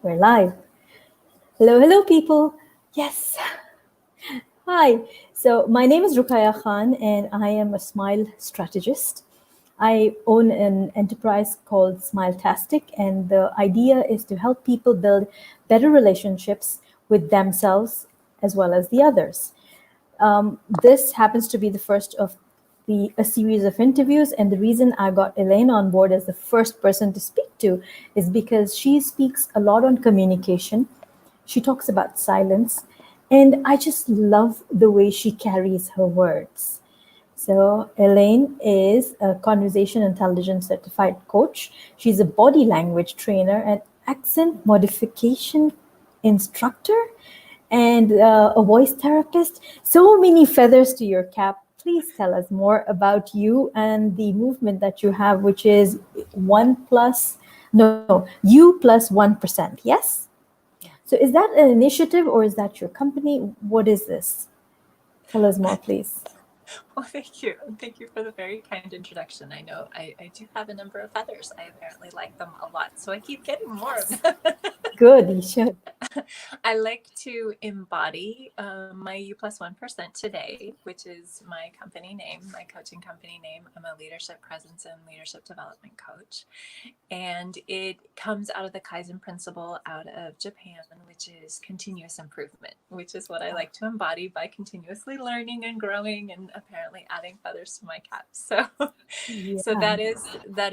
We're live. Hello, hello, people. Yes. Hi. So my name is Ruqayya Khan, and I am a smile strategist. I own an enterprise called Smiletastic, and the idea is to help people build better relationships with themselves as well as the others. This happens to be the first of a series of interviews, and the reason I got Elaine on board as the first person to speak to is because she speaks a lot on communication. She talks about silence, and I just love the way she carries her words. So, Elaine is a conversation intelligence certified coach. She's a body language trainer and accent modification instructor and a voice therapist. So many feathers to your cap. Please tell us more about you and the movement that you have, which is you plus 1%. Yes? So is that an initiative or is that your company? What is this? Tell us more, please. Well, thank you. Thank you for the very kind introduction. I know I do have a number of feathers. I apparently like them a lot, so I keep getting more of them. Good, you should. I like to embody my U plus 1% today, which is my company name, my coaching company name. I'm a leadership presence and leadership development coach. And it comes out of the Kaizen principle out of Japan, which is continuous improvement, which is what I like to embody by continuously learning and growing and apparently adding feathers to my cap. So, so that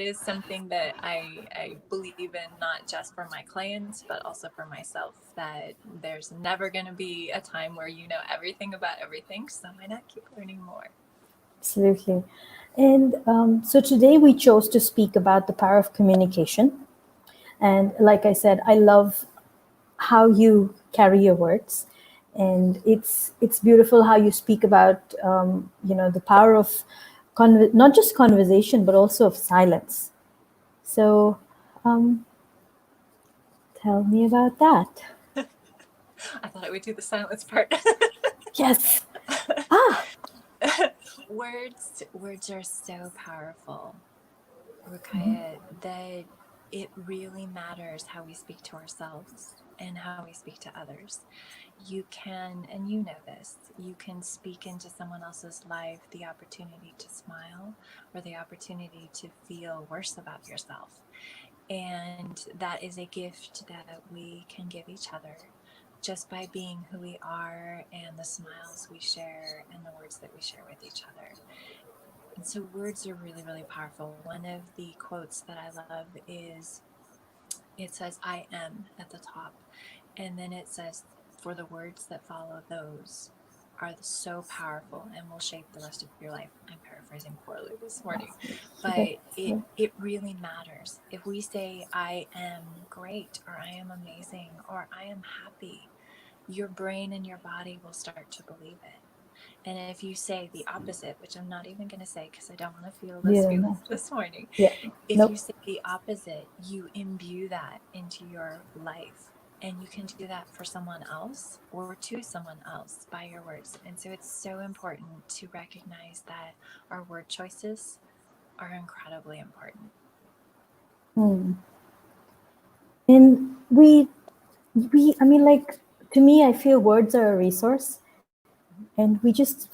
is something that I believe in, not just for my clients, but also for myself, that there's never going to be a time where you know everything about everything. So why not keep learning more? Absolutely. And so today we chose to speak about the power of communication. And like I said, I love how you carry your words. And it's beautiful how you speak about, the power of not just conversation, but also of silence. So tell me about that. I thought I would do the silence part. Yes. Words are so powerful, Ruqayya, that it really matters how we speak to ourselves and how we speak to others. You can, and you know this, you can speak into someone else's life the opportunity to smile or the opportunity to feel worse about yourself. And that is a gift that we can give each other just by being who we are and the smiles we share and the words that we share with each other. And so words are really, really powerful. One of the quotes that I love is, it says, I am at the top. And then it says, for the words that follow those are so powerful and will shape the rest of your life. I'm paraphrasing poorly this morning, but it really matters. If we say, I am great, or I am amazing, or I am happy, your brain and your body will start to believe it. And if you say the opposite, which I'm not even going to say because I don't want to feel this feeling this morning, if you say the opposite, you imbue that into your life. And you can do that for someone else or to someone else by your words. And so it's so important to recognize that our word choices are incredibly important. And I mean, like, to me, I feel words are a resource, and we just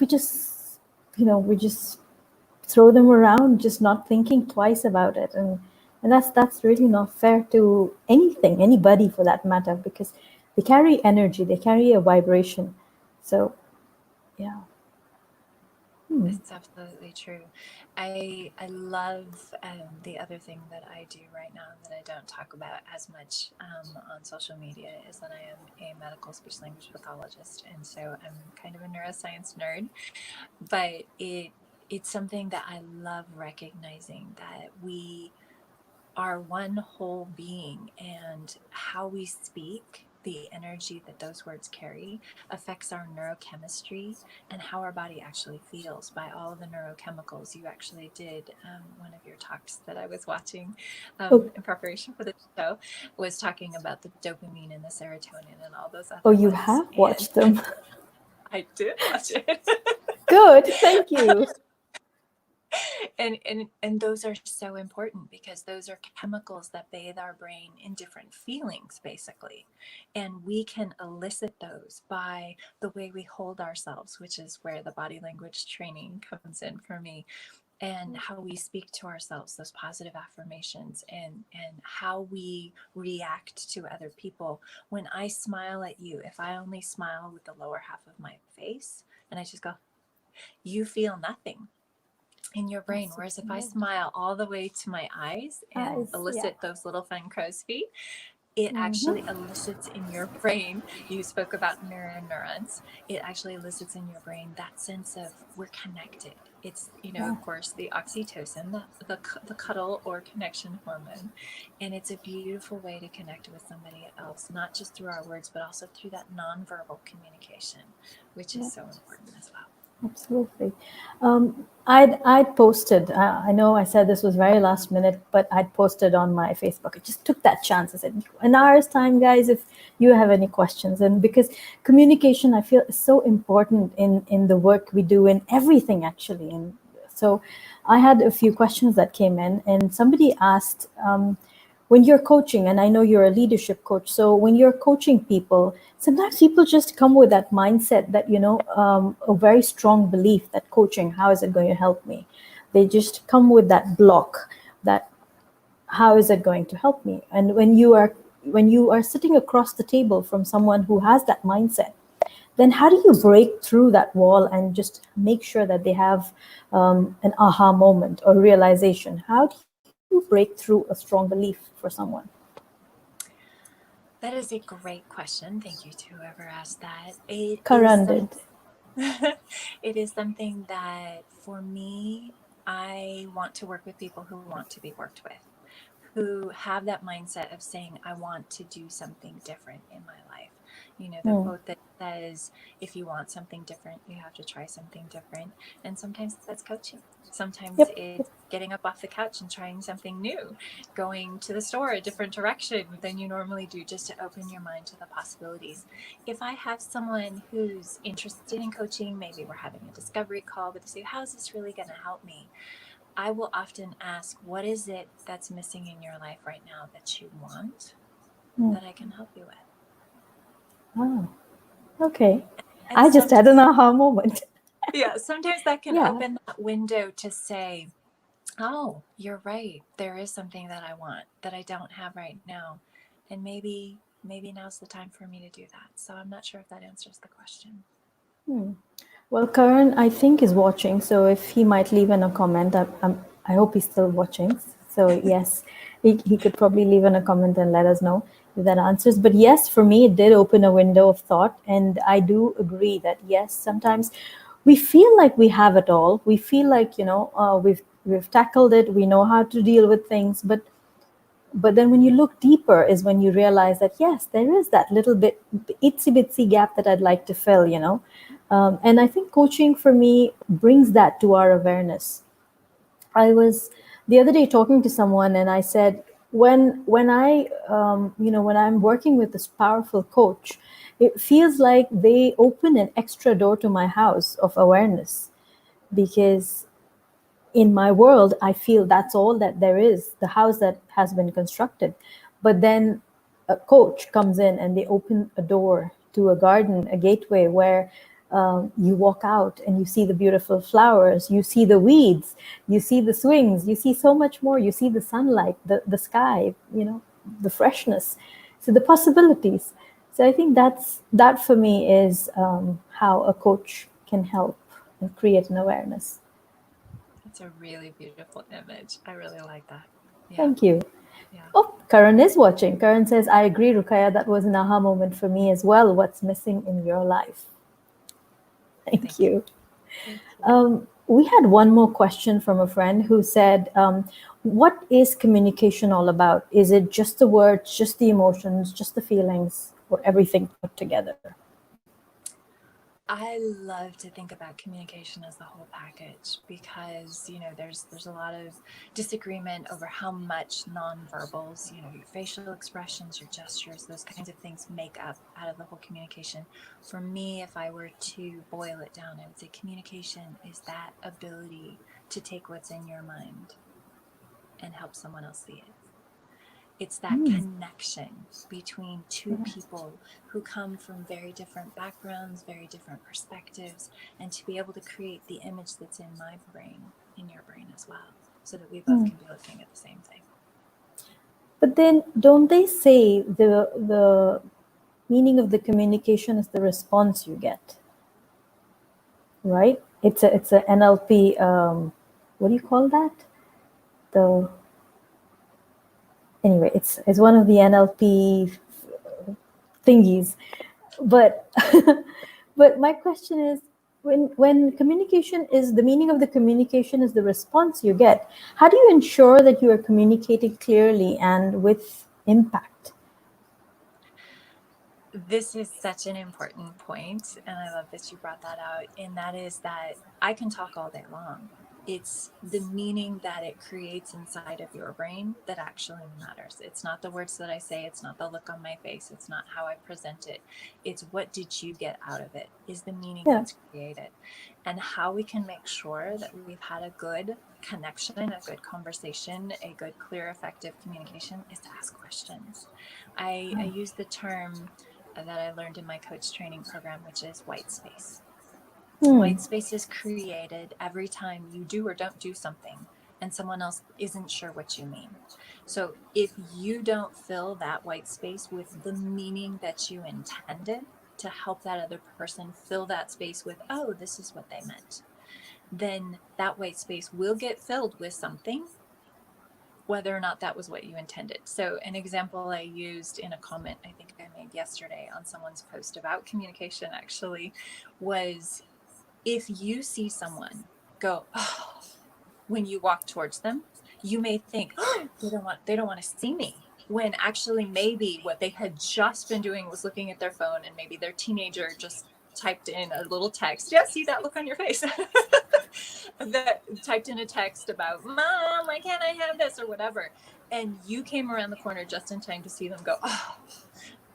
throw them around, just not thinking twice about it, and that's really not fair to anybody for that matter, because they carry energy, they carry a vibration. So, yeah. It's absolutely true. I love the other thing that I do right now that I don't talk about as much on social media is that I am a medical speech-language pathologist, and so I'm kind of a neuroscience nerd. But it's something that I love recognizing, that we are one whole being, and how we speak, the energy that those words carry, affects our neurochemistry and how our body actually feels by all of the neurochemicals. You actually did one of your talks that I was watching in preparation for the show, was talking about the dopamine and the serotonin and all those other you ones. have watched them. I did watch it. Good, thank you. And those are so important because those are chemicals that bathe our brain in different feelings, basically. And we can elicit those by the way we hold ourselves, which is where the body language training comes in for me, and how we speak to ourselves, those positive affirmations, and how we react to other people. When I smile at you, if I only smile with the lower half of my face and I just go, you feel nothing in your brain. Whereas if I smile all the way to my eyes and elicit those little fun crow's feet, it actually elicits in your brain. You spoke about mirror neurons. It actually elicits in your brain that sense of we're connected. It's, of course, the oxytocin, the cuddle or connection hormone. And it's a beautiful way to connect with somebody else, not just through our words, but also through that nonverbal communication, which is so important as well. Absolutely. I'd posted. I know I said this was very last minute, but I'd posted on my Facebook. I just took that chance. I said, "An hour's time, guys. If you have any questions," and because communication, I feel, is so important in the work we do, in everything actually. And so, I had a few questions that came in, and somebody asked. When you're coaching, and I know you're a leadership coach, so when you're coaching people, sometimes people just come with that mindset that, a very strong belief that coaching, how is it going to help me? They just come with that block that, how is it going to help me? And when you are sitting across the table from someone who has that mindset, then how do you break through that wall and just make sure that they have an aha moment or realization? How do you break through a strong belief for someone? That is a great question. Thank you to whoever asked that. It is Karan some did. it is something that for me, I want to work with people who want to be worked with, who have that mindset of saying, I want to do something different in my life. The quote that says, if you want something different, you have to try something different. And sometimes that's coaching. Sometimes Yep. it's getting up off the couch and trying something new, going to the store a different direction than you normally do, just to open your mind to the possibilities. If I have someone who's interested in coaching, maybe we're having a discovery call, but they say, how's this really going to help me? I will often ask, what is it that's missing in your life right now that you want that I can help you with? Oh, okay. And I just sometimes, had an aha moment. yeah, sometimes that can Yeah. open that window to say, oh, you're right. There is something that I want that I don't have right now. And maybe now's the time for me to do that. So I'm not sure if that answers the question. Well, Karan, I think, is watching. So if he might leave in a comment, I hope he's still watching. So yes, he could probably leave in a comment and let us know if that answers. But yes, for me, it did open a window of thought. And I do agree that, yes, sometimes we feel like we have it all. We feel like, we've tackled it. We know how to deal with things. But then when you look deeper is when you realize that, yes, there is that little bit itsy bitsy gap that I'd like to fill. And I think coaching for me brings that to our awareness. I was the other day talking to someone, and I said, when I'm working with this powerful coach, it feels like they open an extra door to my house of awareness, because in my world, I feel that's all that there is, the house that has been constructed. But then a coach comes in and they open a door to a garden, a gateway where you walk out and you see the beautiful flowers, you see the weeds, you see the swings, you see so much more, you see the sunlight, the sky, the freshness. So the possibilities. So I think that for me is how a coach can help and create an awareness. That's a really beautiful image. I really like that. Yeah. Thank you. Yeah. Oh, Karan is watching. Karan says, I agree, Rukaya. That was an aha moment for me as well. What's missing in your life? Thank Thank you. you. Thank you. We had one more question from a friend who said, what is communication all about? Is it just the words, just the emotions, just the feelings, or everything put together? I love to think about communication as the whole package because, there's a lot of disagreement over how much nonverbals, your facial expressions, your gestures, those kinds of things make up out of the whole communication. For me, if I were to boil it down, I would say communication is that ability to take what's in your mind and help someone else see it. It's that connection between two people who come from very different backgrounds, very different perspectives, and to be able to create the image that's in my brain, in your brain as well, so that we both can be looking at the same thing. But then, don't they say the meaning of the communication is the response you get, right? It's a NLP. What do you call that? Anyway, it's one of the NLP thingies. But but my question is, when communication is the meaning of the communication is the response you get, how do you ensure that you are communicating clearly and with impact? This is such an important point, and I love that you brought that out. And that is that I can talk all day long. It's the meaning that it creates inside of your brain that actually matters. It's not the words that I say. It's not the look on my face. It's not how I present it. It's what did you get out of it is the meaning that's created. And how we can make sure that we've had a good connection, a good conversation, a good, clear, effective communication is to ask questions. I use the term that I learned in my coach training program, which is white space. White space is created every time you do or don't do something and someone else isn't sure what you mean. So if you don't fill that white space with the meaning that you intended to help that other person fill that space with, oh, this is what they meant, then that white space will get filled with something, whether or not that was what you intended. So an example I used in a comment I think I made yesterday on someone's post about communication actually was, if you see someone go, oh, when you walk towards them, you may think, oh, they don't want to see me. When actually maybe what they had just been doing was looking at their phone, and maybe their teenager just typed in a little text. Yeah, see that look on your face? That typed in a text about, Mom, why can't I have this or whatever? And you came around the corner just in time to see them go, oh.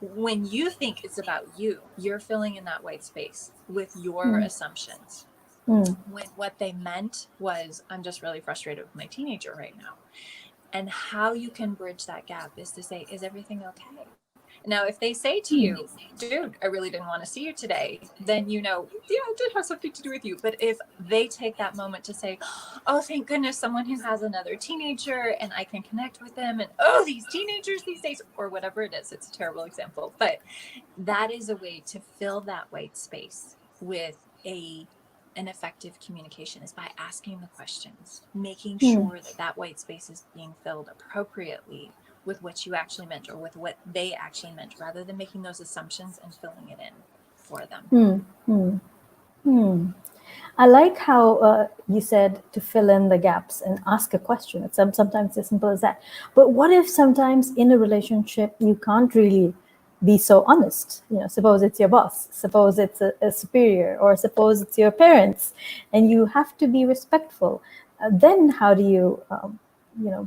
When you think it's about you, you're filling in that white space with your assumptions. When what they meant was, I'm just really frustrated with my teenager right now. And how you can bridge that gap is to say, is everything okay? Now, if they say to you, dude, I really didn't want to see you today, then you know, yeah, it did have something to do with you. But if they take that moment to say, oh, thank goodness, someone who has another teenager and I can connect with them, and oh, these teenagers these days, or whatever it is, it's a terrible example. But that is a way to fill that white space with an effective communication, is by asking the questions, making sure that that white space is being filled appropriately with what you actually meant or with what they actually meant, rather than making those assumptions and filling it in for them. I like how you said to fill in the gaps and ask a question. It's sometimes as simple as that. But what if sometimes in a relationship you can't really be so honest? You know, suppose it's your boss, suppose it's a superior, or suppose it's your parents, and you have to be respectful. Then how do you,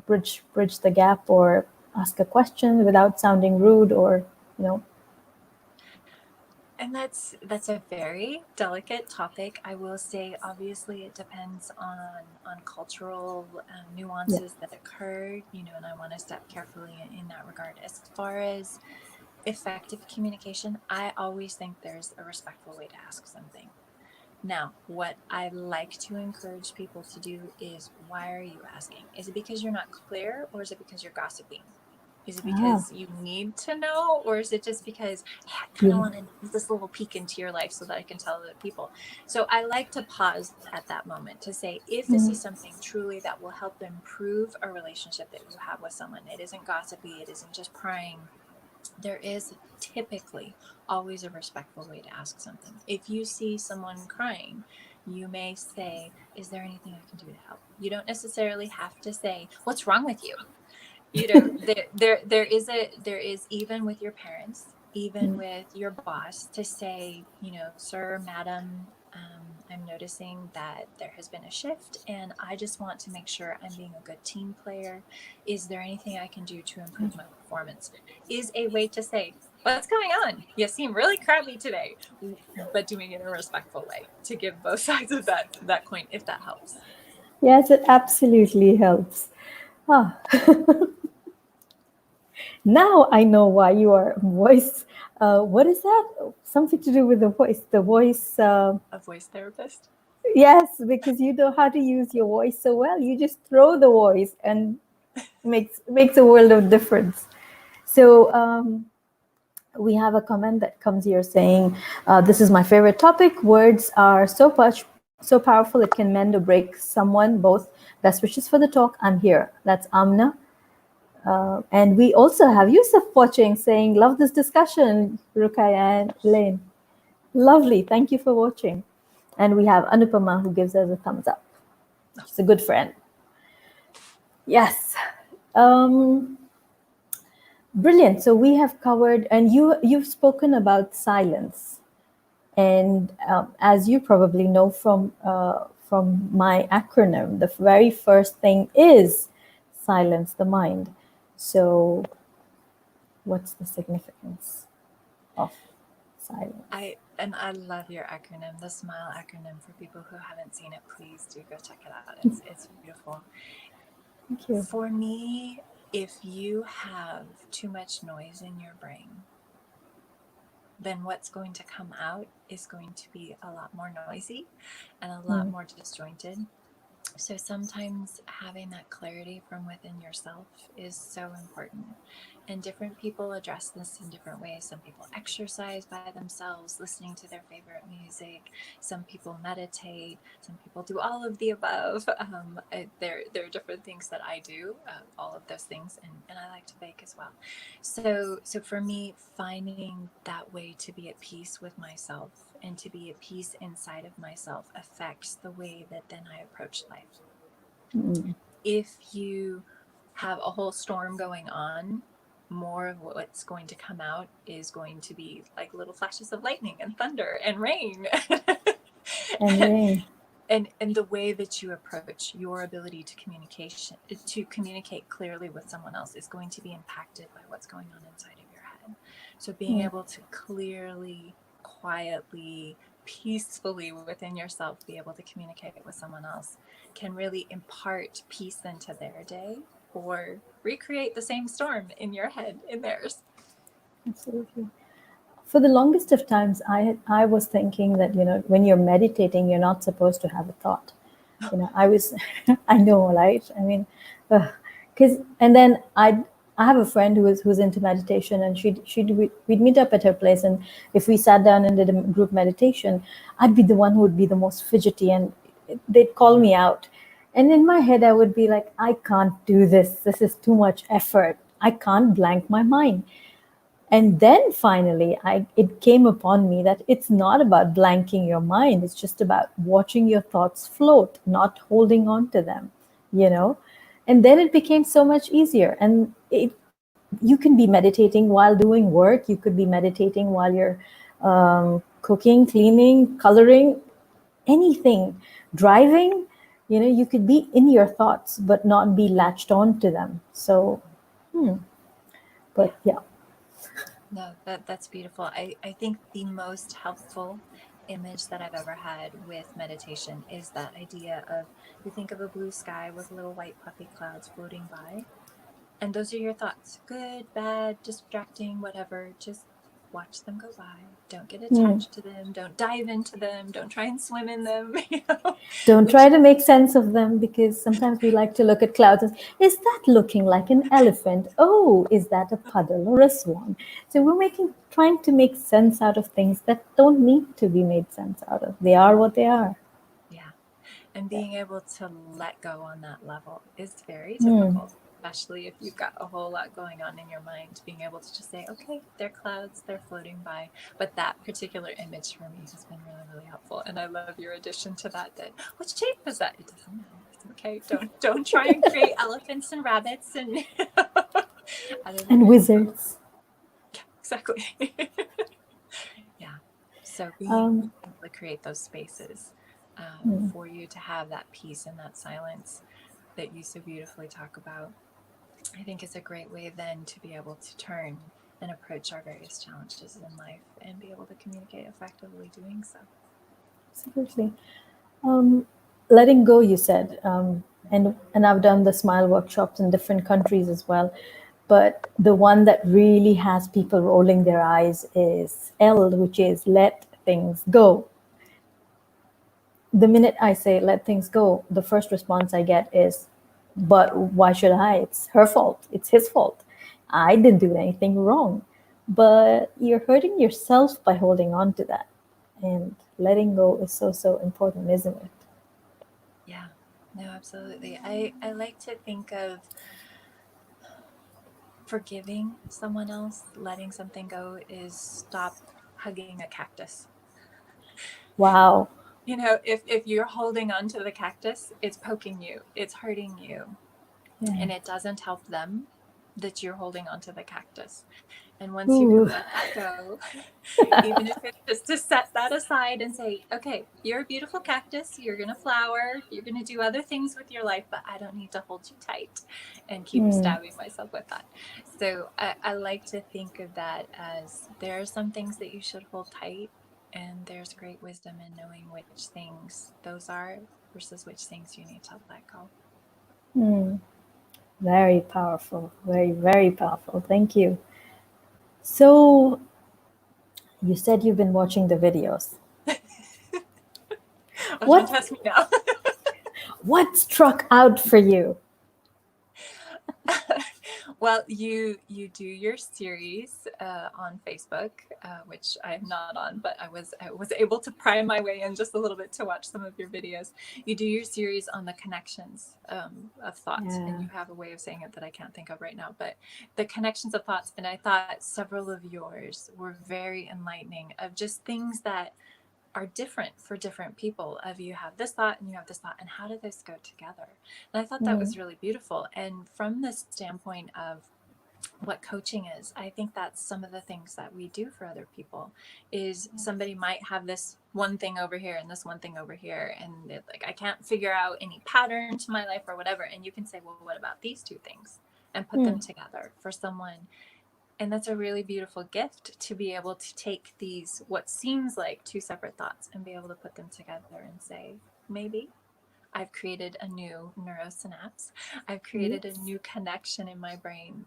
bridge the gap or ask a question without sounding rude or, you know? And that's a very delicate topic. I will say, obviously, it depends on cultural nuances that occur, and I want to step carefully in that regard. As far as effective communication, I always think there's a respectful way to ask something. Now, what I like to encourage people to do is, why are you asking? Is it because you're not clear, or is it because you're gossiping? Is it because you need to know, or is it just because, hey, I kind of want to this little peek into your life so that I can tell other people? So I like to pause at that moment to say, if this is something truly that will help improve a relationship that you have with someone, it isn't gossipy, it isn't just prying, there is typically always a respectful way to ask something. If you see someone crying, you may say, is there anything I can do to help? You don't necessarily have to say, what's wrong with you? There is, even with your parents, even with your boss, to say, sir, madam, I'm noticing that there has been a shift, and I just want to make sure I'm being a good team player. Is there anything I can do to improve my performance? Is a way to say, what's going on? You seem really crabby today, but doing it in a respectful way, to give both sides of that coin, if that helps. Yes, it absolutely helps. Ah, now I know why you are voice. What is that? Something to do with the voice. The voice. A voice therapist. Yes, because you know how to use your voice so well. You just throw the voice and makes a world of difference. So we have a comment that comes here saying, "This is my favorite topic. Words are so powerful. It can mend or break someone. Both best wishes for the talk. I'm here." That's Amna. And we also have Yusuf watching saying, "Love this discussion, Rukai and Elaine. Lovely. Thank you for watching." And we have Anupama who gives us a thumbs up. She's a good friend. Yes. Um, Brilliant. So we have covered, and you've spoken about silence, and as you probably know from my acronym, the very first thing is silence the mind. So, what's the significance of silence? I love your acronym, the SMILE acronym. For people who haven't seen it, please do go check it out. It's beautiful. Thank you. For me, if you have too much noise in your brain, then what's going to come out is going to be a lot more noisy and a lot Mm, more disjointed. So sometimes having that clarity from within yourself is so important. And different people address this in different ways. Some people exercise by themselves, listening to their favorite music. Some people meditate. Some people do all of the above. There are different things that I do, all of those things, and I like to bake as well. So for me, finding that way to be at peace with myself and to be at peace inside of myself affects the way that then I approach life. mm, If you have a whole storm going on, more of what's going to come out is going to be like little flashes of lightning and thunder and rain. and rain. And the way that you approach your ability to communicate clearly with someone else is going to be impacted by what's going on inside of your head. So being Mm, able to clearly, quietly, peacefully within yourself be able to communicate with someone else can really impart peace into their day or recreate the same storm in your head in theirs. absolutely. For the longest of times, I was thinking that when you're meditating, you're not supposed to have a thought. I was, I know, right? I mean, because and then I have a friend who's into meditation, and we'd meet up at her place, and if we sat down and did a group meditation, I'd be the one who would be the most fidgety, and they'd call me out, and in my head I would be like, I can't do this. This is too much effort. I can't blank my mind. And then finally, it came upon me that it's not about blanking your mind. It's just about watching your thoughts float, not holding on to them, you know? And then it became so much easier. And you can be meditating while doing work. You could be meditating while you're cooking, cleaning, coloring, anything, driving. You could be in your thoughts, but not be latched on to them. So, Yeah. but yeah. No, that's beautiful. I think the most helpful image that I've ever had with meditation is that idea of you think of a blue sky with little white puffy clouds floating by, and those are your thoughts. Good, bad, distracting, whatever. Just watch them go by. Don't get Hmm. attached to them. Don't dive into them. Don't try and swim in them. You know, Don't try which to make sense of them, because sometimes we like to look at clouds and, is that looking like an elephant? Oh, is that a puddle or a swan? So we're trying to make sense out of things that don't need to be made sense out of. They are what they are. yeah. And Yeah. being able to let go on that level is very Hmm. difficult, especially if you've got a whole lot going on in your mind. Being able to just say, okay, they're clouds, they're floating by. But that particular image for me has been really, really helpful. And I love your addition to that. That what shape is that? It doesn't matter. It's okay. Don't try and create elephants and rabbits and out of And it. wizards. Yeah, exactly. Yeah. So being Um, able to create those spaces hmm, for you to have that peace and that silence that you so beautifully talk about, I think is a great way then to be able to turn and approach our various challenges in life and be able to communicate effectively doing so. absolutely. Um, letting go, you said, and I've done the smile workshops in different countries as well. But the one that really has people rolling their eyes is L, which is let things go. The minute I say let things go, the first response I get is, but why should I? It's her fault. It's his fault. I didn't do anything wrong. But you're hurting yourself by holding on to that. And letting go is so, so important, isn't it? Yeah, no, absolutely. I like to think of forgiving someone else, letting something go is stop hugging a cactus. Wow. You know, if you're holding on to the cactus, it's poking you, it's hurting you, Yeah. and it doesn't help them that you're holding on to the cactus. And once you can Ooh. let that go, even if it's just to set that aside and say, okay, you're a beautiful cactus, you're going to flower, you're going to do other things with your life, but I don't need to hold you tight and keep stabbing myself with that. So I like to think of that as there are some things that you should hold tight, and there's great wisdom in knowing which things those are versus which things you need to let go. Very powerful. Very, very powerful. Thank you. So, you said you've been watching the videos. Oh, don't What test me now. what struck out for you? Well, you do your series on Facebook, which I'm not on, but I was able to pry my way in just a little bit to watch some of your videos. You do your series on the connections of thoughts, and Yeah. you have a way of saying it that I can't think of right now, but the connections of thoughts. And I thought several of yours were very enlightening of just things that are different for different people, of you have this thought and you have this thought, and how do those go together. And I thought that was really beautiful. And from the standpoint of what coaching is, I think that's some of the things that we do for other people. Is somebody might have this one thing over here and this one thing over here, and like, I can't figure out any pattern to my life or whatever, and you can say, well, what about these two things, and put them together for someone. And that's a really beautiful gift, to be able to take these, what seems like two separate thoughts, and be able to put them together and say, maybe I've created a new neurosynapse. I've created a Yes. new connection in my brain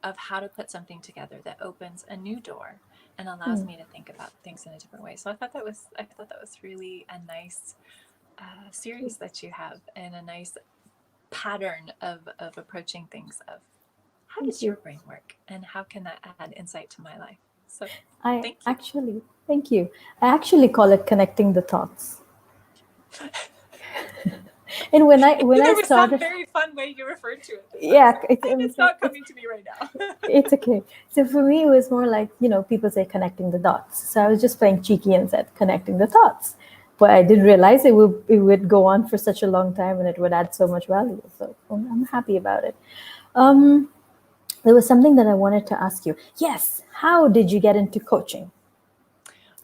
of how to put something together that opens a new door and allows me to think about things in a different way. So I thought that was really a nice series that you have, and a nice pattern of approaching things, of how Thank does you. your brain work and how can that add insight to my life. So I thank you. actually, thank you. I actually call it connecting the thoughts. And when I There was some started, very fun way you referred to it, yeah, it and was it's like not coming to me right now. it's okay. So for me, it was more like, people say connecting the dots. So I was just playing cheeky and said connecting the thoughts. But I didn't realize it would go on for such a long time and it would add so much value. So I'm happy about it. Um, there was something that I wanted to ask you. Yes, how did you get into coaching?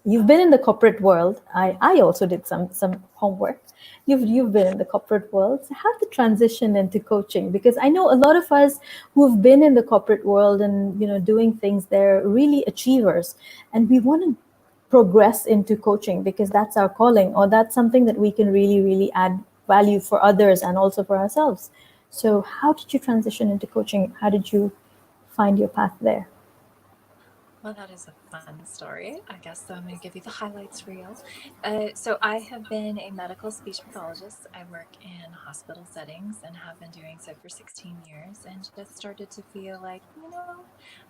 You've been Oh, in the corporate world. I also did some homework. You've been in the corporate world. So how the transition into coaching? Because I know a lot of us who've been in the corporate world and doing things, they're really achievers, and we want to progress into coaching because that's our calling, or that's something that we can really, really add value for others and also for ourselves. So how did you transition into coaching? How did you find your path there? well, that is a fun story. I guess so. I'm going to give you the highlights reel. So, I have been a medical speech pathologist. I work in hospital settings and have been doing so for 16 years, and just started to feel like,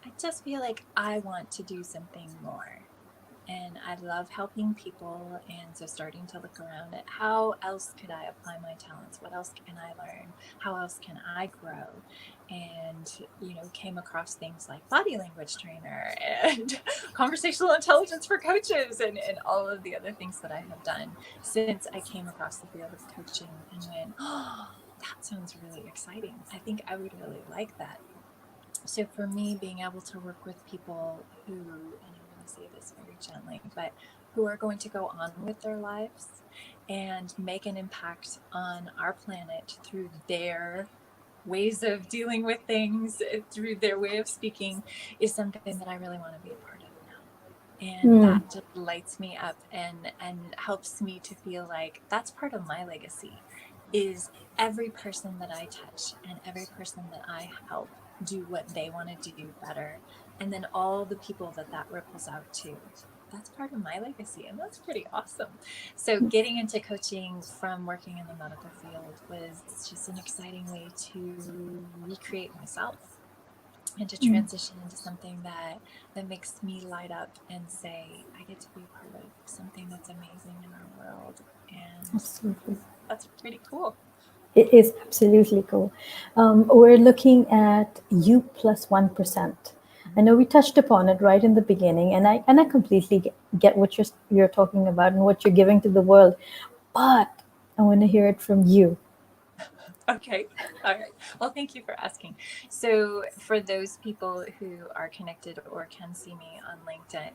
I just feel like I want to do something more. And I love helping people. And so, starting to look around at how else could I apply my talents? What else can I learn? How else can I grow? And, came across things like body language trainer and conversational intelligence for coaches, and all of the other things that I have done since I came across the field of coaching, and went, oh, that sounds really exciting. I think I would really like that. So for me, being able to work with people who, and I'm going to say this very gently, but who are going to go on with their lives and make an impact on our planet through their ways of dealing with things, through their way of speaking, is something that I really want to be a part of now. And that just lights me up and helps me to feel like that's part of my legacy, is every person that I touch and every person that I help do what they want to do better, and then all the people that that ripples out to. That's part of my legacy, and that's pretty awesome. So getting into coaching from working in the medical field was just an exciting way to recreate myself and to transition into something that makes me light up and say I get to be a part of something that's amazing in our world. And Absolutely. that's pretty cool. It is absolutely cool. We're looking at you plus 1%. I know we touched upon it right in the beginning, and I completely get what you're talking about and what you're giving to the world. But I want to hear it from you. Okay. All right. Well, thank you for asking. So, for those people who are connected or can see me on LinkedIn,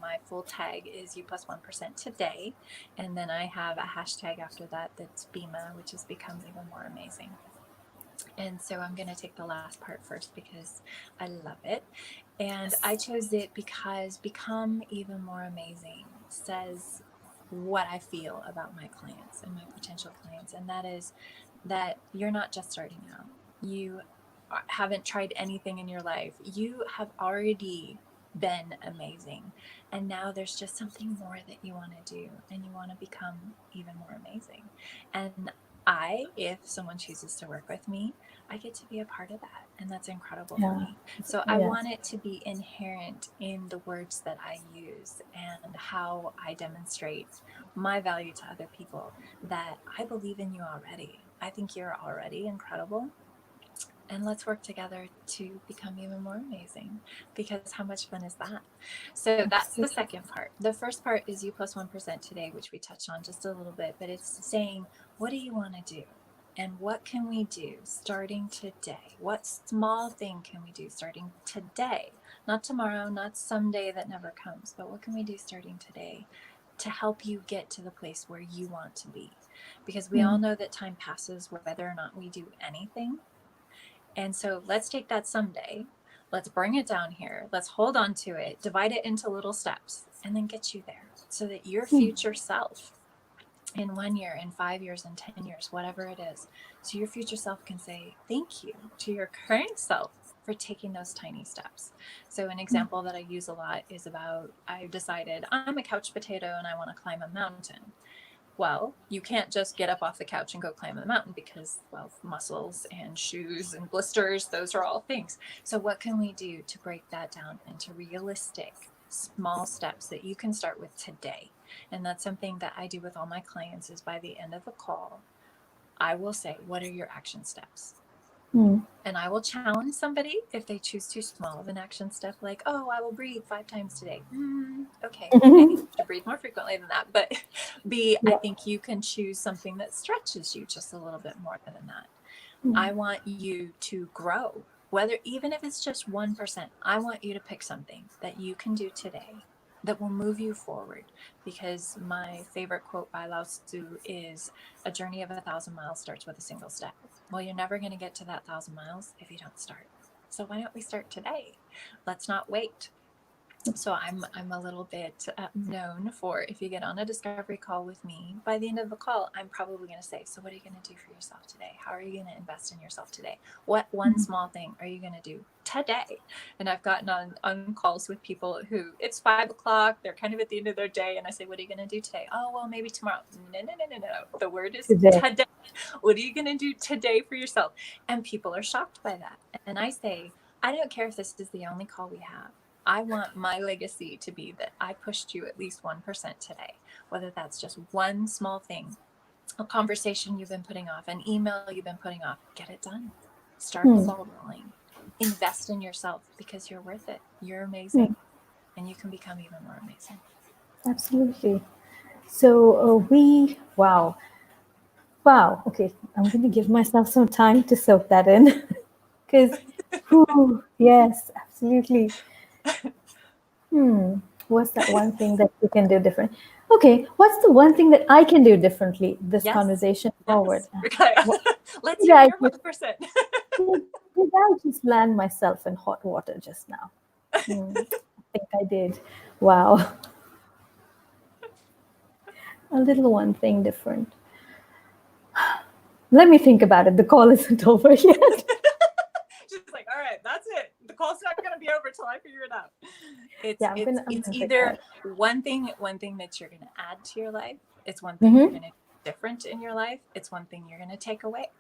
my full tag is you plus 1% today. And then I have a hashtag after that that's BIMA, which is become even more amazing. And so I'm going to take the last part first because I love it. And I chose it because become even more amazing says what I feel about my clients and my potential clients. And that is that you're not just starting out. You haven't tried anything in your life. You have already been amazing. And now there's just something more that you want to do and you want to become even more amazing. And if someone chooses to work with me, I get to be a part of that. And that's incredible for Yeah. me. So I Yes. want it to be inherent in the words that I use and how I demonstrate my value to other people, that I believe in you already. I think you're already incredible. And let's work together to become even more amazing, because how much fun is that? So that's the Absolutely. second part. The first part is you plus 1% today, which we touched on just a little bit, but it's saying, what do you want to do? And what can we do starting today? What small thing can we do starting today? Not tomorrow, not someday that never comes, but what can we do starting today to help you get to the place where you want to be? Because we all know that time passes whether or not we do anything. And so let's take that someday. Let's bring it down here. Let's hold on to it, divide it into little steps, and then get you there so that your future self in 1 year, in 5 years, in 10 years, whatever it is, so your future self can say thank you to your current self for taking those tiny steps. So an example that I use a lot is about, I've decided I'm a couch potato and I want to climb a mountain. Well, you can't just get up off the couch and go climb the mountain because, well, muscles and shoes and blisters, those are all things. So what can we do to break that down into realistic small steps that you can start with today? And that's something that I do with all my clients, is by the end of the call, I will say, what are your action steps? And I will challenge somebody if they choose too small of an action step, like, oh, I will breathe 5 times today. Okay, A, you should breathe more frequently than that. But B, I Yeah. think you can choose something that stretches you just a little bit more than that. I want you to grow, whether even if it's just 1%. I want you to pick something that you can do today that will move you forward. Because my favorite quote by Lao Tzu is, a journey of 1,000 miles starts with a single step. Well, you're never going to get to that 1,000 miles if you don't start. So why don't we start today? Let's not wait. So I'm a little bit known for, if you get on a discovery call with me, by the end of the call, I'm probably going to say, so what are you going to do for yourself today? How are you going to invest in yourself today? What one small thing are you going to do today? And I've gotten on calls with people who, it's 5 o'clock, they're kind of at the end of their day, and I say, what are you going to do today? Oh, well, maybe tomorrow. No. The word is Today. today. What are you going to do today for yourself? And people are shocked by that. And I say, I don't care if this is the only call we have. I want my legacy to be that I pushed you at least 1% today, whether that's just one small thing, a conversation you've been putting off, an email you've been putting off. Get it done. Start the ball rolling. Invest in yourself, because you're worth it. You're amazing, and you can become even more amazing. Absolutely. So wow. Wow. Okay. I'm going to give myself some time to soak that in. Because, yes, absolutely. What's that one thing that you can do different? Okay. What's the one thing that I can do differently this Yes. conversation forward? Yes. Okay. What Let's did hear I your just, 1%. did I just land myself in hot water just now? think I did. Wow. A little one thing different. Let me think about it. The call isn't over yet. She's like, all right, that's it. The call's not going to be over till I figure it out. Yeah, I'm It's gonna think either about it. one thing that you're going to add to your life. It's one thing you're going to do different in your life. It's one thing you're going to take away.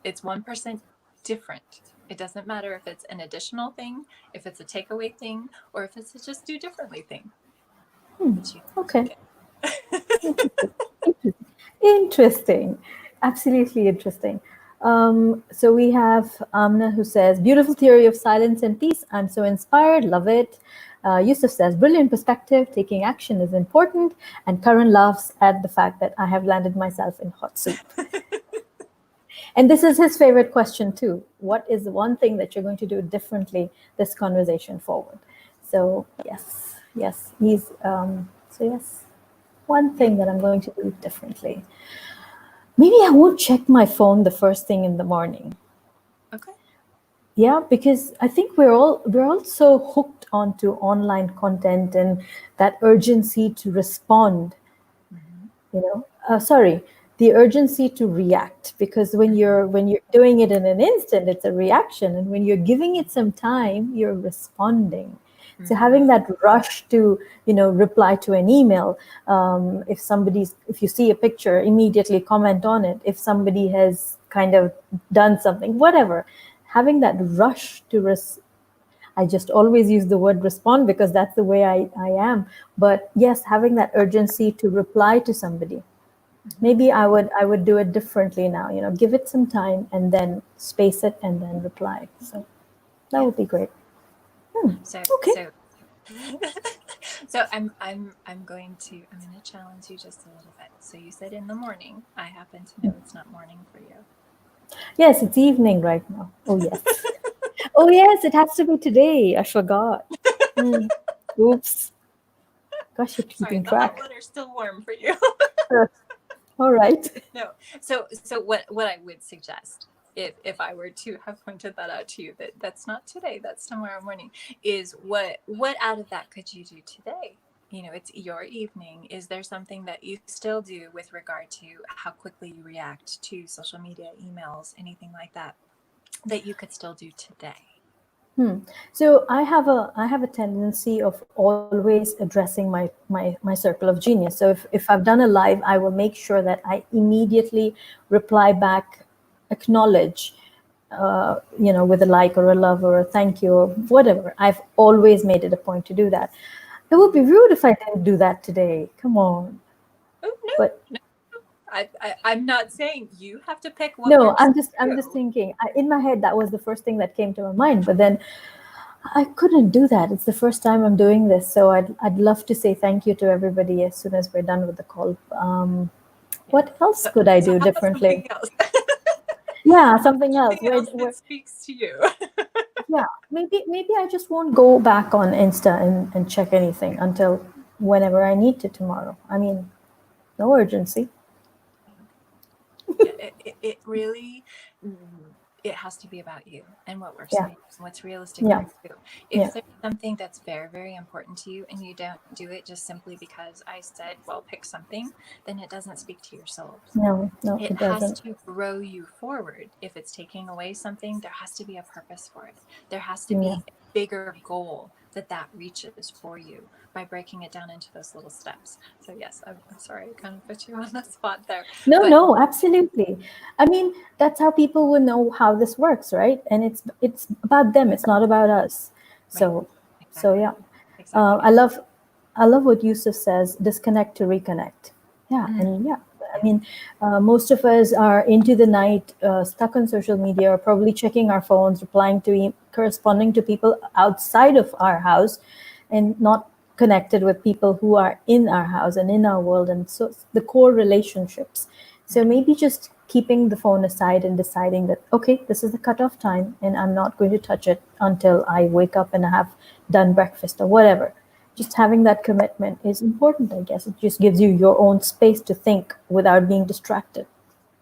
It's 1% different. It doesn't matter if it's an additional thing, if it's a takeaway thing, or if it's a just do differently thing. Okay. Interesting. Absolutely interesting. So we have Amna who says, beautiful theory of silence and peace. I'm so inspired. Love it. Yusuf says, brilliant perspective. Taking action is important. And Karan laughs at the fact that I have landed myself in hot soup. And this is his favorite question too. What is the one thing that you're going to do differently this conversation forward? So yes, yes. One thing that I'm going to do differently. Maybe I won't check my phone the first thing in the morning. Okay. Yeah, because I think we're all so hooked onto online content and that urgency to respond. The urgency to react, because when you're doing it in an instant, it's a reaction, and when you're giving it some time, you're responding. So having that rush to reply to an email, if you see a picture, immediately comment on it. If somebody has kind of done something, whatever, having that rush to I just always use the word respond because that's the way I am. But yes, having that urgency to reply to somebody. Maybe I would do it differently now. Give it some time and then space it and then reply. So that would be great. Okay. So I'm going to challenge you just a little bit. So you said in the morning. I happen to know it's not morning for you. Yes, it's evening right now. Oh yes. Oh yes, it has to be today. I forgot. Oops. Gosh, you're keeping track. The hot water's still warm for you. All right. No. So what I would suggest, if I were to have pointed that out to you, that's not today, that's tomorrow morning, is what out of that could you do today? It's your evening. Is there something that you still do with regard to how quickly you react to social media, emails, anything like that you could still do today? So I have a tendency of always addressing my circle of genius. So if I've done a live, I will make sure that I immediately reply back, acknowledge, with a like or a love or a thank you or whatever. I've always made it a point to do that. It would be rude if I didn't do that today. Come on. Oh no. But no. I'm not saying you have to pick what. No, I'm just thinking. In my head, that was the first thing that came to my mind. But then I couldn't do that. It's the first time I'm doing this, so I'd love to say thank you to everybody as soon as we're done with the call. What else could I do differently? Something else. That speaks to you. Yeah, maybe I just won't go back on Insta and check anything until whenever I need to tomorrow. No urgency. It really, it has to be about you and what works Yeah. for you, what's realistic for you. If there's something that's very, very important to you and you don't do it just simply because I said, well, pick something, then it doesn't speak to your soul. No, it doesn't. Has to grow you forward. If it's taking away something, there has to be a purpose for it. There has to be a bigger goal that reaches for you by breaking it down into those little steps. So yes, I'm sorry, I kind of put you on the spot there. No, absolutely. That's how people will know how this works, right? And it's about them. It's not about us. So, yeah. Exactly. I love what Yusuf says. Disconnect to reconnect. Yeah, and yeah. Most of us are into the night, stuck on social media, or probably checking our phones, replying to, corresponding to people outside of our house, and not connected with people who are in our house and in our world, and so the core relationships. So maybe just keeping the phone aside and deciding that, okay, this is the cutoff time and I'm not going to touch it until I wake up and I have done breakfast or whatever. Just having that commitment is important, I guess. It just gives you your own space to think without being distracted.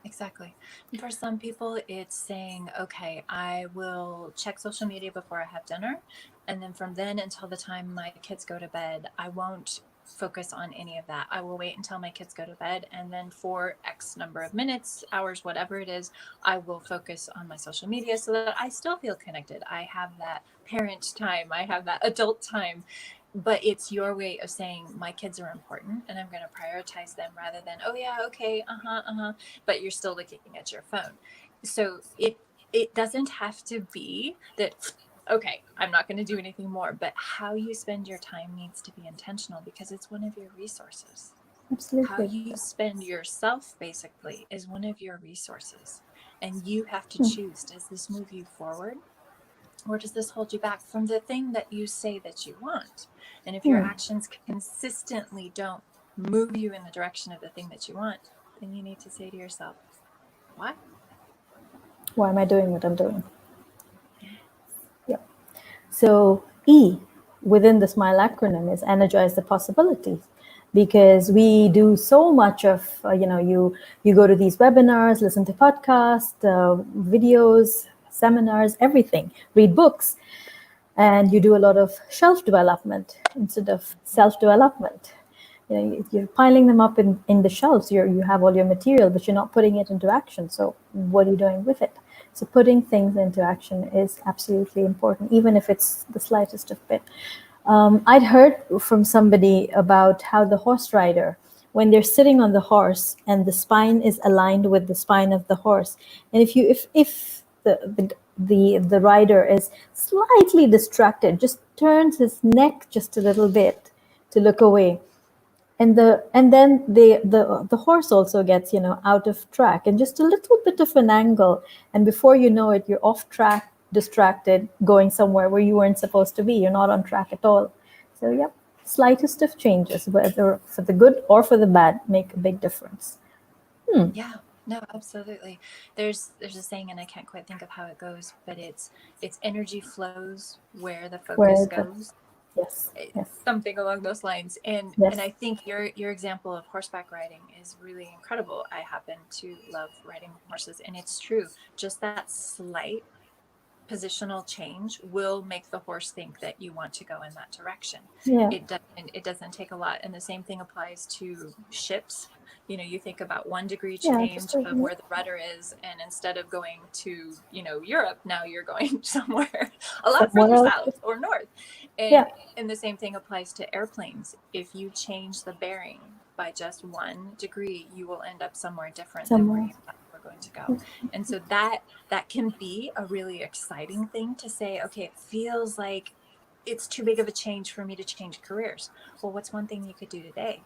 Exactly. For some people, it's saying, okay, I will check social media before I have dinner. And then from then until the time my kids go to bed, I won't focus on any of that. I will wait until my kids go to bed. And then for X number of minutes, hours, whatever it is, I will focus on my social media so that I still feel connected. I have that parent time, I have that adult time. But it's your way of saying my kids are important and I'm going to prioritize them rather than, oh yeah, okay, but you're still looking at your phone. So it doesn't have to be that, okay, I'm not going to do anything more, but how you spend your time needs to be intentional because it's one of your resources. How Absolutely. you spend yourself basically is one of your resources, and you have to choose, does this move you forward or does this hold you back from the thing that you say that you want? And if your actions consistently don't move you in the direction of the thing that you want, then you need to say to yourself, why? Why am I doing what I'm doing? Yeah. Yeah. So E within the SMILE acronym is energize the possibilities, because we do so much of you go to these webinars, listen to podcasts, videos, seminars, everything, read books, and you do a lot of shelf development instead of self development. You're piling them up in the shelves. You have all your material, but you're not putting it into action. So what are you doing with it? So putting things into action is absolutely important, even if it's the slightest of bit. I'd heard from somebody about how the horse rider, when they're sitting on the horse and the spine is aligned with the spine of the horse, and if the rider is slightly distracted, just turns his neck just a little bit to look away, and then the horse also gets out of track and just a little bit of an angle, and before you know it, you're off track, distracted, going somewhere where you weren't supposed to be. You're not on track at all. So yep, slightest of changes, whether for the good or for the bad, make a big difference. Yeah, no, absolutely. There's a saying, and I can't quite think of how it goes, but it's energy flows where the focus Where the goes. Yes, yes, Something along those lines. And yes. I think your example of horseback riding is really incredible. I happen to love riding horses, and it's true. Just that slight positional change will make the horse think that you want to go in that direction. Yeah, It doesn't take a lot. And the same thing applies to ships. You think about 1 degree yeah, change just of where the rudder is, and instead of going to Europe, now you're going somewhere a lot somewhere further else. south or north. and Yeah, and the same thing applies to airplanes. If you change the bearing by just 1 degree, you will end up somewhere different than where somewhere you thought you were going to go. And so that can be a really exciting thing to say, okay, it feels like it's too big of a change for me to change careers. Well, what's one thing you could do today?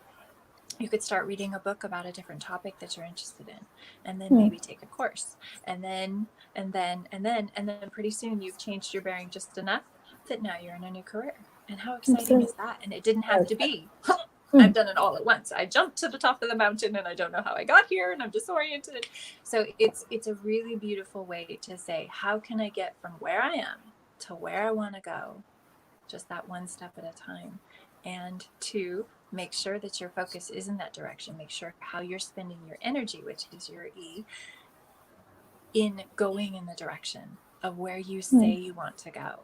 You could start reading a book about a different topic that you're interested in, and then maybe take a course, and then pretty soon you've changed your bearing just enough that now you're in a new career. And how exciting absolutely. is that? And it didn't have to be Mm, I've done it all at once. I jumped to the top of the mountain and I don't know how I got here and I'm disoriented. So it's a really beautiful way to say, how can I get from where I am to where I want to go, just that one step at a time? And to make sure that your focus is in that direction. Make sure how you're spending your energy, which is your E, in going in the direction of where you say mm, you want to go.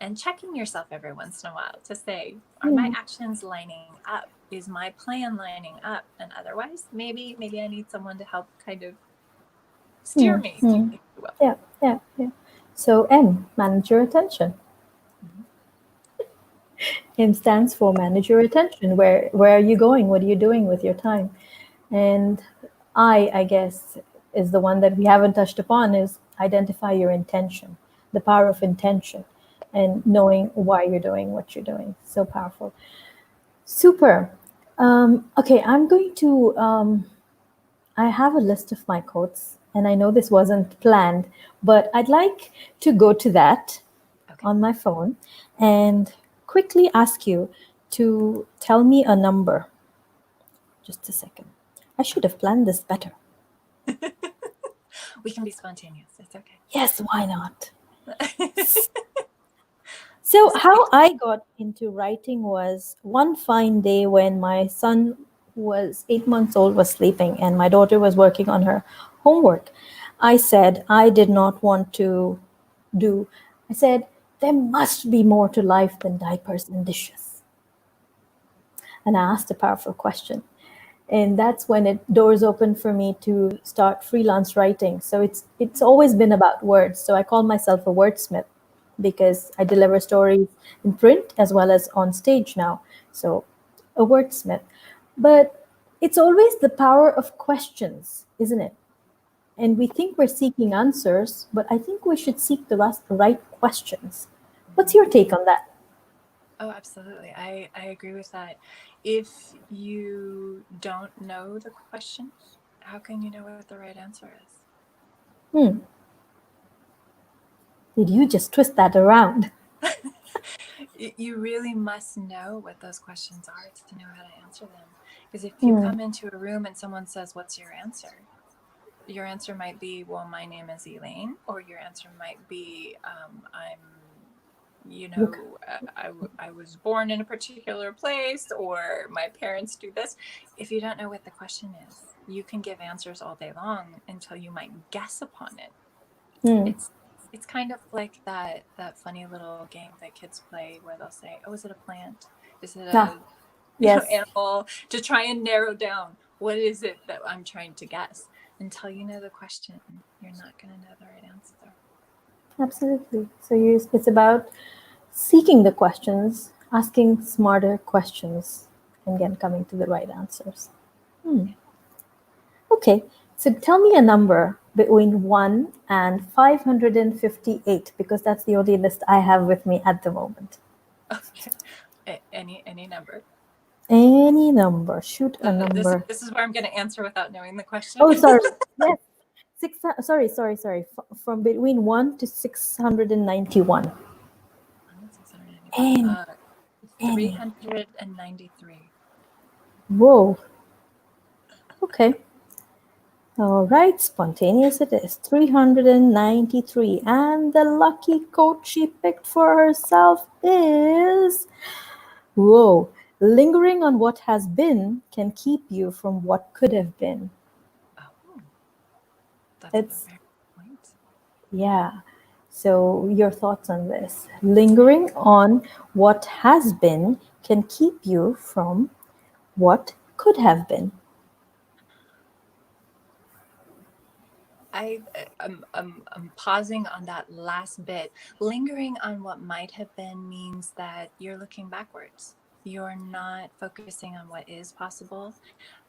And checking yourself every once in a while to say, are my mm, actions lining up? Is my plan lining up? And otherwise, maybe I need someone to help kind of steer mm, me, mm. if you will. Yeah, yeah, yeah. So M, manage your attention. Mhm. M stands for manage your attention. Where are you going? What are you doing with your time? And I guess, is the one that we haven't touched upon, is identify your intention, the power of intention, and knowing why you're doing what you're doing. So powerful. Super. Okay, I'm going to. I have a list of my quotes, and I know this wasn't planned, but I'd like to go to that Okay. on my phone and quickly ask you to tell me a number. Just a second. I should have planned this better. We can be spontaneous. It's okay. Yes, why not? So, So how I got into writing was one fine day when my son, who was 8 months old, was sleeping and my daughter was working on her homework. I said I did not want to do. I said, there must be more to life than diapers and dishes. And I asked a powerful question. And that's when doors opened for me to start freelance writing. So it's always been about words. So I call myself a wordsmith because I deliver stories in print as well as on stage now. So a wordsmith. But it's always the power of questions, isn't it? And we think we're seeking answers, but I think we should seek the right questions. What's your take on that? Oh, absolutely. I agree with that. If you don't know the question, how can you know what the right answer is? Hmm. Did you just twist that around? You really must know what those questions are to know how to answer them. Because if you Hmm. come into a room and someone says, "What's your answer might be, "Well, my name is Elaine," or your answer might be, "I'm, Look. I was born in a particular place," or "My parents do this." If you don't know what the question is, you can give answers all day long until you might guess upon it. Hmm. It's kind of like that funny little game that kids play where they'll say, "Oh, is it a plant? Is it Ah, a yes, animal?" To try and narrow down what is it that I'm trying to guess. Until you know the question, you're not going to know the right answer. absolutely. So it's about seeking the questions, asking smarter questions, and then coming to the right answers. Hmm. Yeah. Okay, so tell me a number between 1 and 558 because that's the only list I have with me at the moment. Okay. Any number. Any number, shoot a This number. this is where I'm going to answer without knowing the question. Oh, sorry. Yes. Sorry. From between 1 to 691. 691. Any, any. 393. Whoa. Okay. All right. Spontaneous it is. 393. And the lucky quote she picked for herself is, whoa. Lingering on what has been can keep you from what could have been. Oh, that's a It's, very good point. yeah. So, your thoughts on this? Lingering on what has been can keep you from what could have been. I'm pausing on that last bit. Lingering on what might have been means that you're looking backwards. You're not focusing on what is possible.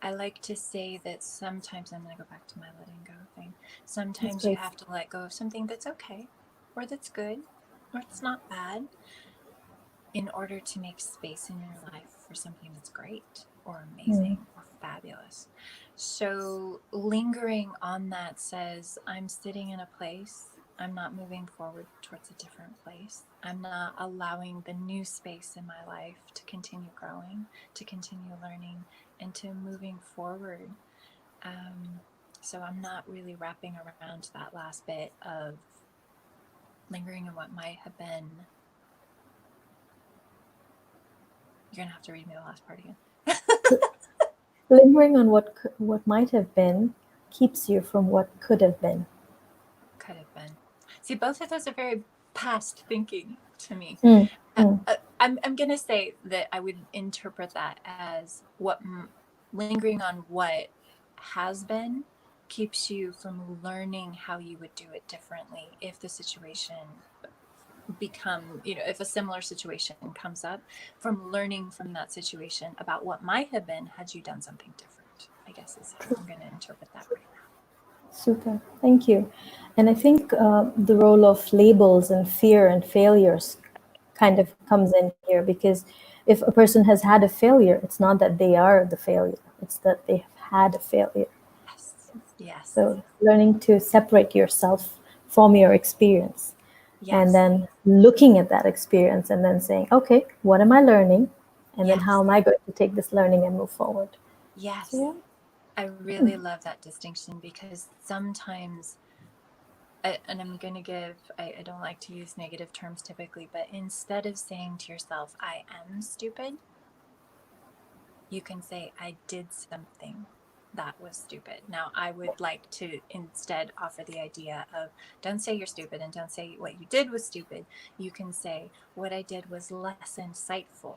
I like to say that sometimes, I'm going to go back to my letting go thing. Yes, Sometimes you please. have to let go of something that's okay, or that's good, or it's not bad, in order to make space in your life for something that's great or Mm, amazing or fabulous. So, lingering on that says, I'm sitting in a place, I'm not moving forward towards a different place. I'm not allowing the new space in my life to continue growing, to continue learning, and to moving forward. Um, so, I'm not really wrapping around that last bit of lingering on what might have been. You're going to have to read me the last part again. Lingering on what might have been keeps you from what could have been. Could have been. See, both of those are very past thinking to me. Mm, mm, I'm going to say that I would interpret that as lingering on what has been keeps you from learning how you would do it differently if the situation if a similar situation comes up, from learning from that situation about what might have been had you done something different, I guess is how I'm going to interpret that right now. super. Thank you. And I think the role of labels and fear and failures kind of comes in here because if a person has had a failure, it's not that they are the failure, it's that they have had a failure. Yes. Yes. So learning to separate yourself from your experience and Yes. then looking at that experience and then saying, okay, what am I learning? And then how Yes. am I going to take this learning and move forward? Yes. So, I really love that distinction because sometimes, and I'm going to I don't like to use negative terms typically, but instead of saying to yourself, "I am stupid," you can say, "I did something that was stupid. Now, I would like to instead offer the idea of don't say you're stupid and don't say what you did was stupid. You can say what I did was less insightful.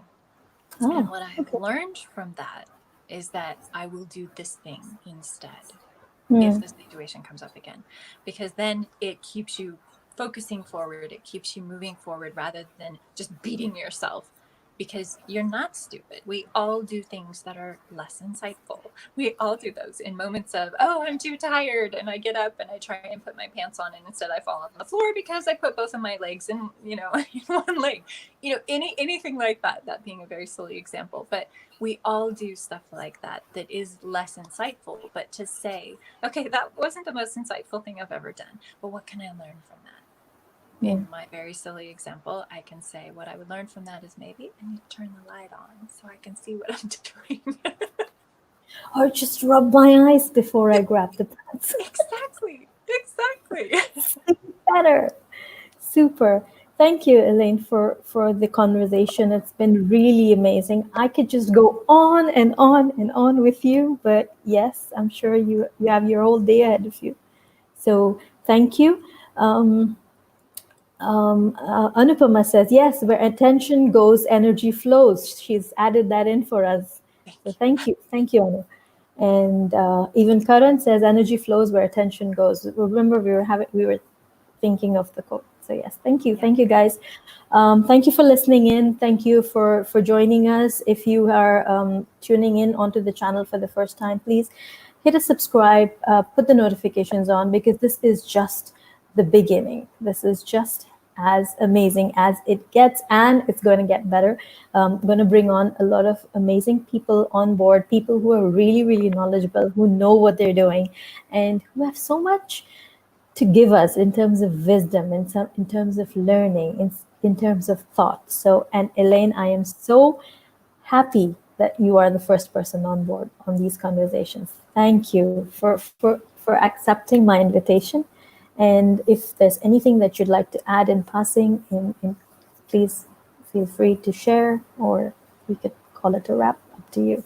And what I have learned from that is that I will do this thing instead if the situation comes up again, because then it keeps you focusing forward, it keeps you moving forward rather than just beating yourself, because you're not stupid. We all do things that are less insightful. We all do those in moments of, oh, I'm too tired, and I get up and I try and put my pants on, and instead I fall on the floor because I put both of my legs in, in one leg. Anything like that. That being a very silly example, but we all do stuff like that is less insightful. But to say, okay, that wasn't the most insightful thing I've ever done, but what can I learn from that? In my very silly example, I can say what I would learn from that is maybe I need to turn the light on so I can see what I'm doing. Or just rub my eyes before I grab the pants. Exactly. Better. Super. Thank you, Elaine, for the conversation. It's been really amazing. I could just go on and on and on with you, but yes, I'm sure you have your whole day ahead of you. So thank you. Anupama says, yes, where attention goes, energy flows. She's added that in for us. So thank you, Anu. And even Karan says, energy flows where attention goes. Remember, we were thinking of the quote. So yes, thank you, guys. Thank you for listening in. Thank you for joining us. If you are tuning in onto the channel for the first time, please hit a subscribe, put the notifications on, because this is just the beginning. This is just as amazing as it gets, and it's going to get better. I'm going to bring on a lot of amazing people on board, people who are really, really knowledgeable, who know what they're doing, and who have so much to give us in terms of wisdom, in terms of learning, in terms of thought. So, and Elaine, I am so happy that you are the first person on board on these conversations. Thank you for accepting my invitation. And if there's anything that you'd like to add in passing, please feel free to share, or we could call it a wrap. Up to you.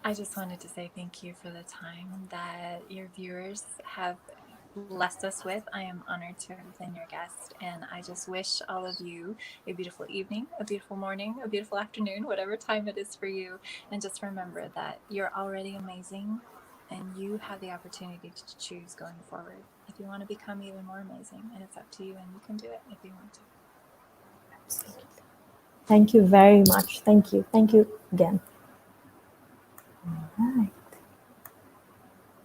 I just wanted to say thank you for the time that your viewers have blessed us with. I am honored to have been your guest, and I just wish all of you a beautiful evening, a beautiful morning, a beautiful afternoon, whatever time it is for you. And just remember that you're already amazing, and you have the opportunity to choose going forward if you want to become even more amazing, and it's up to you, and you can do it if you want to. Absolutely. Thank you very much. Thank you again. All right.